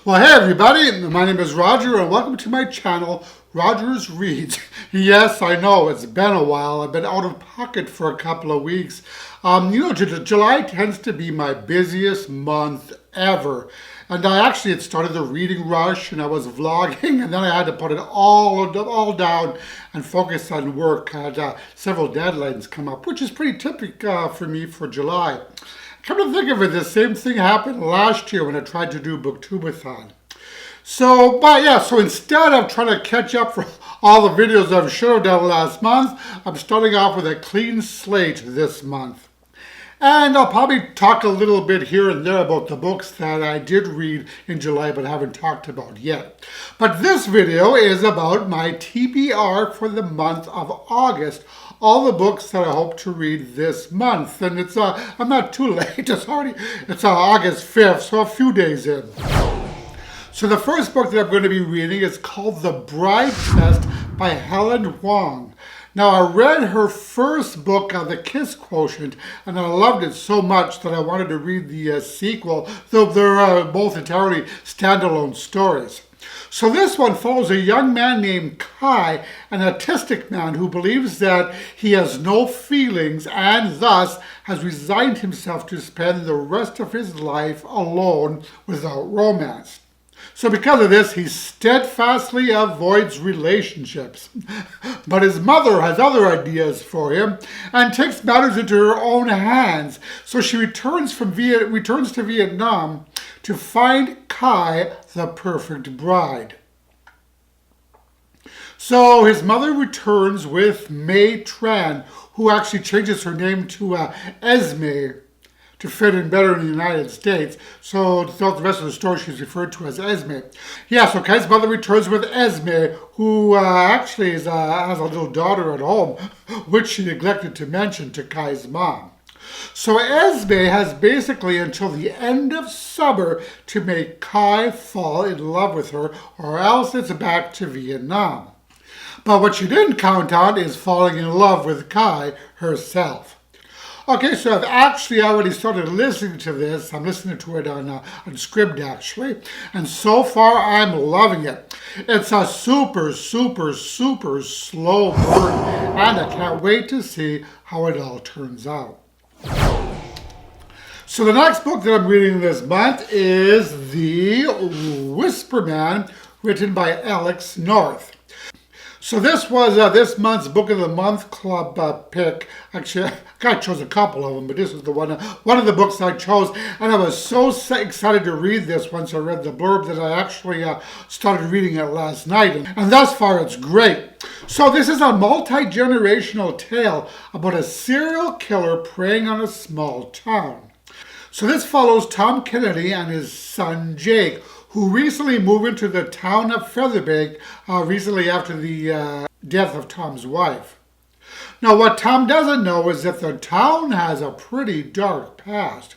Well, hey everybody, my name is Roger and welcome to my channel, Roger's Reads. Yes, I know, it's been a while. I've been out of pocket for a couple of weeks. July tends to be my busiest month ever. And I actually had started the reading rush and I was vlogging and then I had to put it all down and focus on work. I had several deadlines come up, which is pretty typical for me for July. Come to think of it, the same thing happened last year when I tried to do Booktubeathon. So instead of trying to catch up for all the videos I should have done last month, I'm starting off with a clean slate this month. And I'll probably talk a little bit here and there about the books that I did read in July but haven't talked about yet. But this video is about my TBR for the month of August. All the books that I hope to read this month. And it's I'm not too late, it's August 5th, so a few days in. So the first book that I'm going to be reading is called The Bride Test by Helen Huang. Now I read her first book, The Kiss Quotient, and I loved it so much that I wanted to read the sequel, though they're both entirely standalone stories. So this one follows a young man named Kai, an autistic man who believes that he has no feelings and thus has resigned himself to spend the rest of his life alone without romance. So because of this, he steadfastly avoids relationships. But his mother has other ideas for him and takes matters into her own hands. So she returns to Vietnam to find Kai the perfect bride. So his mother returns with May Tran, who actually changes her name to Esme to fit in better in the United States. So throughout the rest of the story, she's referred to as Esme. Yeah, so Kai's mother returns with Esme, who actually has a little daughter at home, which she neglected to mention to Kai's mom. So Esme has basically until the end of summer to make Kai fall in love with her, or else it's back to Vietnam. But what she didn't count on is falling in love with Kai herself. Okay, so I've actually already started listening to this. I'm listening to it on Scribd actually. And so far, I'm loving it. It's a super slow burn. And I can't wait to see how it all turns out. So the next book that I'm reading this month is The Whisper Man, written by Alex North. So this was this month's Book of the Month Club pick. Actually, I chose a couple of them, but this was the one of the books I chose. And I was so excited to read this once I read the blurb that I actually started reading it last night. And thus far, it's great. So this is a multi-generational tale about a serial killer preying on a small town. So this follows Tom Kennedy and his son Jake, who recently moved into the town of Featherbank recently after the death of Tom's wife. Now, what Tom doesn't know is that the town has a pretty dark past.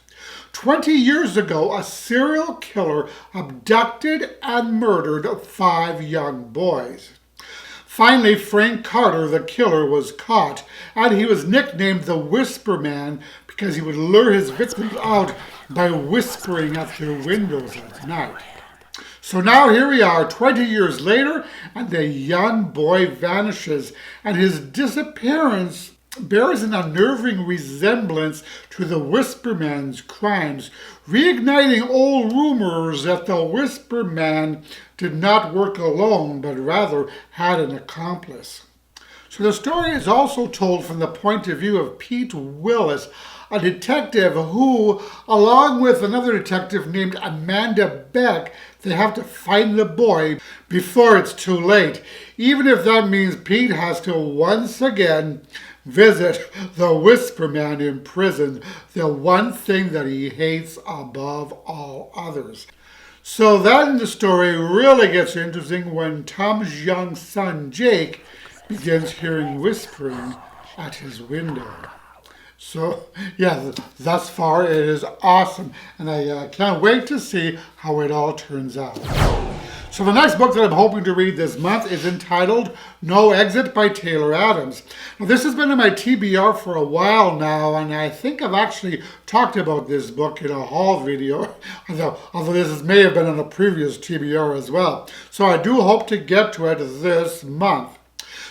20 years ago, a serial killer abducted and murdered 5 young boys. Finally, Frank Carter, the killer, was caught, and he was nicknamed the Whisper Man because he would lure his victims out by whispering at their windows at night. So now here we are, 20 years later, and the young boy vanishes, and his disappearance bears an unnerving resemblance to the Whisper Man's crimes, reigniting old rumors that the Whisper Man did not work alone, but rather had an accomplice. So the story is also told from the point of view of Pete Willis, a detective who, along with another detective named Amanda Beck, they have to find the boy before it's too late, even if that means Pete has to once again visit the Whisper Man in prison, the one thing that he hates above all others. So then the story really gets interesting when Tom's young son Jake begins hearing whispering at his window. So, yeah, thus far it is awesome, and I can't wait to see how it all turns out. So the next book that I'm hoping to read this month is entitled No Exit by Taylor Adams. Now this has been in my TBR for a while now, and I think I've actually talked about this book in a haul video, although this may have been on a previous TBR as well. So I do hope to get to it this month.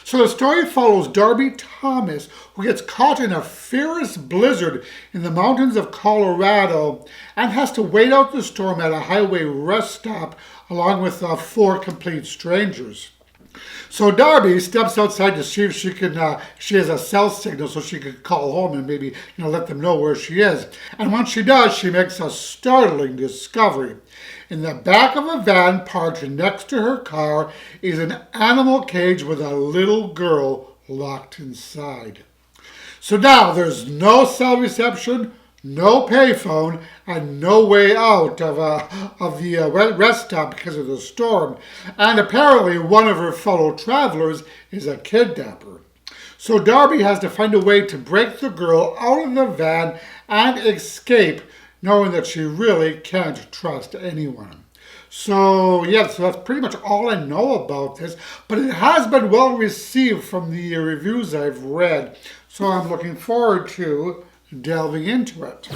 So the story follows Darby Thomas, who gets caught in a fierce blizzard in the mountains of Colorado and has to wait out the storm at a highway rest stop along with 4 complete strangers. So Darby steps outside to see if she has a cell signal so she can call home and maybe let them know where she is. And once she does, she makes a startling discovery. In the back of a van parked next to her car is an animal cage with a little girl locked inside. So now there's no cell reception, no payphone, and no way out of the rest stop because of the storm. And apparently one of her fellow travelers is a kidnapper. So Darby has to find a way to break the girl out of the van and escape, knowing that she really can't trust anyone. So that's pretty much all I know about this, but it has been well received from the reviews I've read, so I'm looking forward to delving into it.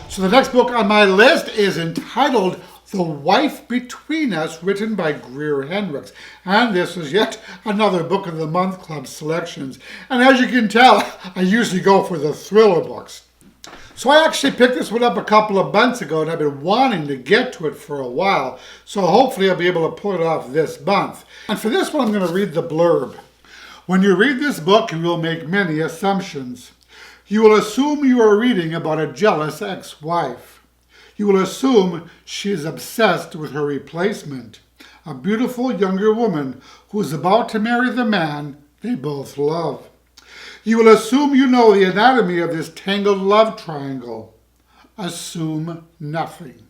So the next book on my list is entitled The Wife Between Us, written by Greer Hendricks. And this is yet another Book of the Month Club selections. And as you can tell, I usually go for the thriller books. So I actually picked this one up a couple of months ago, and I've been wanting to get to it for a while. So hopefully I'll be able to pull it off this month. And for this one, I'm going to read the blurb. When you read this book, you will make many assumptions. You will assume you are reading about a jealous ex-wife. You will assume she is obsessed with her replacement, a beautiful younger woman who is about to marry the man they both love. You will assume you know the anatomy of this tangled love triangle. Assume nothing.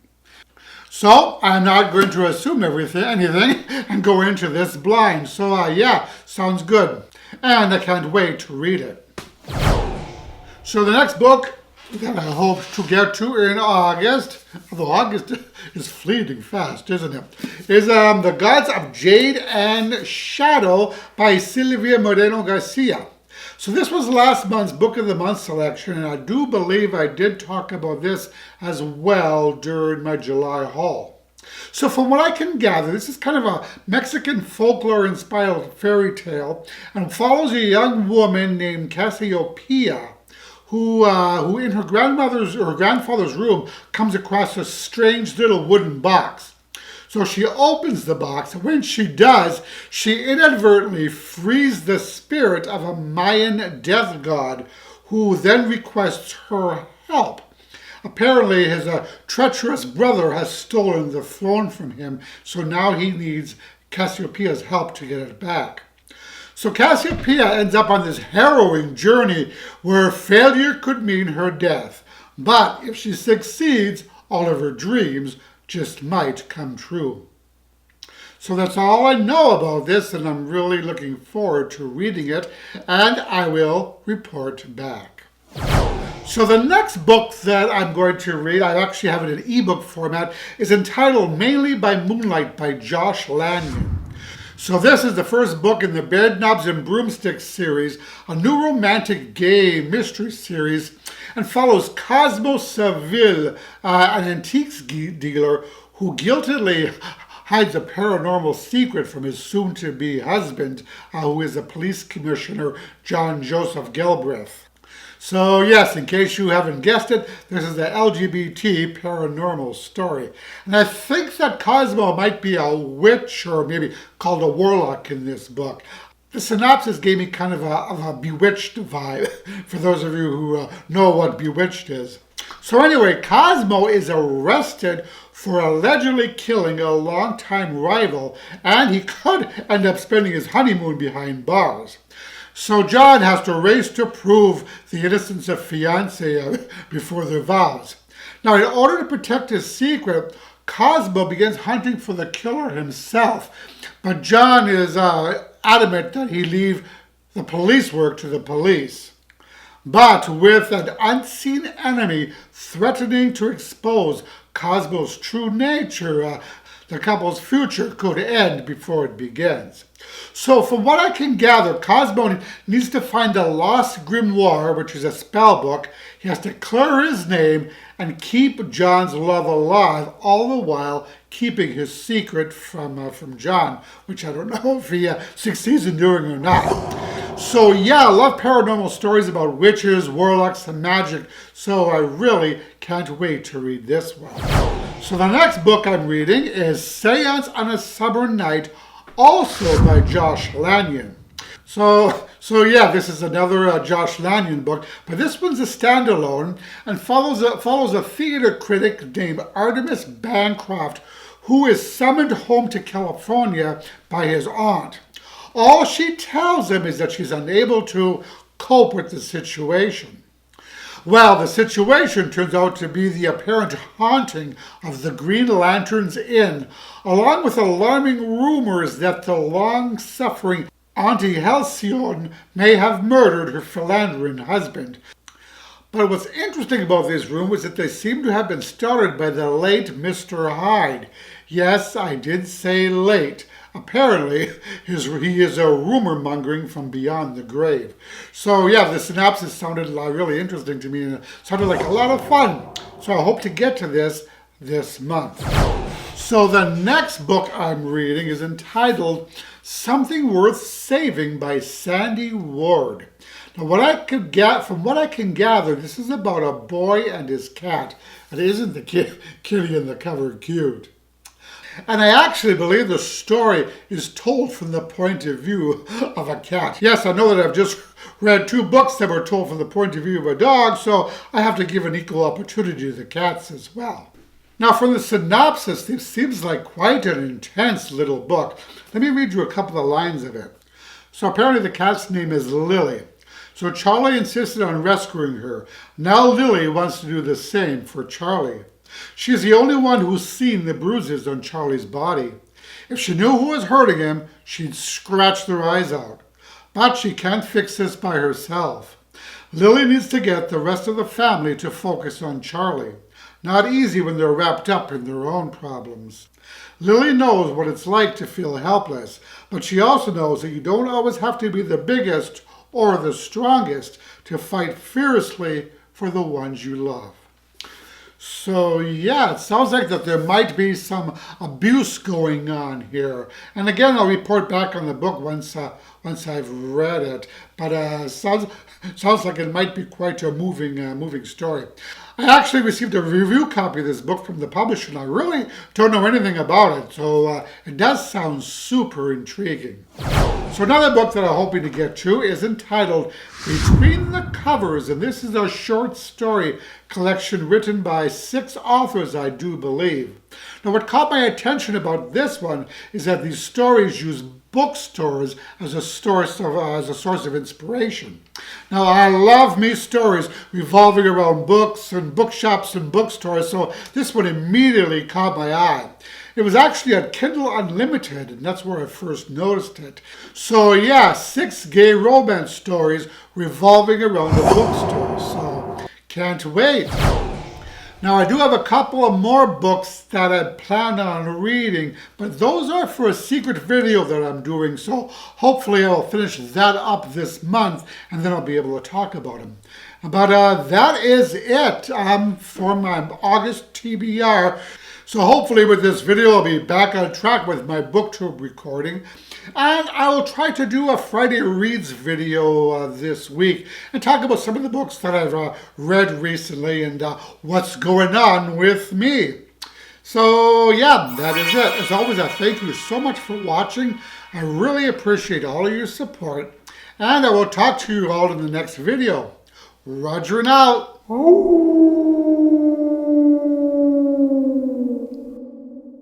So I'm not going to assume anything and go into this blind. So sounds good. And I can't wait to read it. So the next book that I hope to get to in August, although August is fleeting fast, isn't it, is The Gods of Jade and Shadow by Silvia Moreno Garcia. So this was last month's Book of the Month selection, and I do believe I did talk about this as well during my July haul. So from what I can gather, this is kind of a Mexican folklore-inspired fairy tale and follows a young woman named Cassiopeia who in her grandfather's room comes across a strange little wooden box. So she opens the box, and when she does, she inadvertently frees the spirit of a Mayan death god, who then requests her help. Apparently, his treacherous brother has stolen the throne from him, so now he needs Cassiopeia's help to get it back. So Cassiopeia ends up on this harrowing journey where failure could mean her death. But if she succeeds, all of her dreams just might come true. So that's all I know about this, and I'm really looking forward to reading it, and I will report back. So the next book that I'm going to read, I actually have it in ebook format, is entitled Mainly by Moonlight by Josh Lanyon. So this is the first book in the Bed Knobs and Broomsticks series, a new romantic gay mystery series, and follows Cosmo Seville, an antiques dealer who guiltily hides a paranormal secret from his soon-to-be husband, who is a police commissioner, John Joseph Galbraith. So yes, in case you haven't guessed it, this is the LGBT paranormal story. And I think that Cosmo might be a witch or maybe called a warlock in this book. The synopsis gave me kind of a Bewitched vibe, for those of you who know what Bewitched is. So anyway, Cosmo is arrested for allegedly killing a longtime rival, and he could end up spending his honeymoon behind bars. So John has to race to prove the innocence of fiancé before their vows. Now, in order to protect his secret, Cosmo begins hunting for the killer himself, but John is adamant that he leave the police work to the police. But with an unseen enemy threatening to expose Cosmo's true nature, the couple's future could end before it begins. So from what I can gather, Cosmo needs to find the lost grimoire, which is a spell book. He has to clear his name and keep John's love alive, all the while keeping his secret from John, which I don't know if he succeeds in doing or not. So yeah, I love paranormal stories about witches, warlocks, and magic, so I really can't wait to read this one. So the next book I'm reading is Seance on a Summer Night, also by Josh Lanyon. So yeah, this is another Josh Lanyon book, but this one's a standalone and follows a theater critic named Artemis Bancroft, who is summoned home to California by his aunt. All she tells him is that she's unable to cope with the situation. Well, the situation turns out to be the apparent haunting of the Green Lantern's Inn, along with alarming rumors that the long-suffering Auntie Halcyon may have murdered her philandering husband. But what's interesting about these rumors is that they seem to have been started by the late Mr. Hyde. Yes, I did say late. Apparently, he is a rumor-mongering from beyond the grave. So yeah, the synopsis sounded really interesting to me and it sounded like a lot of fun. So I hope to get to this month. So the next book I'm reading is entitled Something Worth Saving by Sandy Ward. Now, from what I can gather, this is about a boy and his cat. And isn't the kitty in the cover cute? And I actually believe the story is told from the point of view of a cat. Yes, I know that I've just read 2 books that were told from the point of view of a dog, so I have to give an equal opportunity to the cats as well. Now, from the synopsis, this seems like quite an intense little book. Let me read you a couple of lines of it. So apparently the cat's name is Lily. So Charlie insisted on rescuing her. Now Lily wants to do the same for Charlie. She's the only one who's seen the bruises on Charlie's body. If she knew who was hurting him, she'd scratch their eyes out. But she can't fix this by herself. Lily needs to get the rest of the family to focus on Charlie. Not easy when they're wrapped up in their own problems. Lily knows what it's like to feel helpless, but she also knows that you don't always have to be the biggest or the strongest to fight fiercely for the ones you love. So yeah, it sounds like that there might be some abuse going on here. And again, I'll report back on the book once I've read it. But sounds like it might be quite a moving story. I actually received a review copy of this book from the publisher, and I really don't know anything about it. So it does sound super intriguing. So another book that I'm hoping to get to is entitled Between the Covers, and this is a short story collection written by 6 authors, I do believe. Now, what caught my attention about this one is that these stories use bookstores as a source of inspiration. Now, I love me stories revolving around books and bookshops and bookstores, so this one immediately caught my eye. It was actually at Kindle Unlimited, and that's where I first noticed it. So yeah, 6 gay romance stories revolving around the bookstore, so can't wait. Now, I do have a couple of more books that I plan on reading, but those are for a secret video that I'm doing, so hopefully I'll finish that up this month, and then I'll be able to talk about them. But that is it for my August TBR. So hopefully with this video, I'll be back on track with my booktube recording. And I will try to do a Friday Reads video this week and talk about some of the books that I've read recently and what's going on with me. So yeah, that is it. As always, I thank you so much for watching. I really appreciate all of your support. And I will talk to you all in the next video. Roger and out.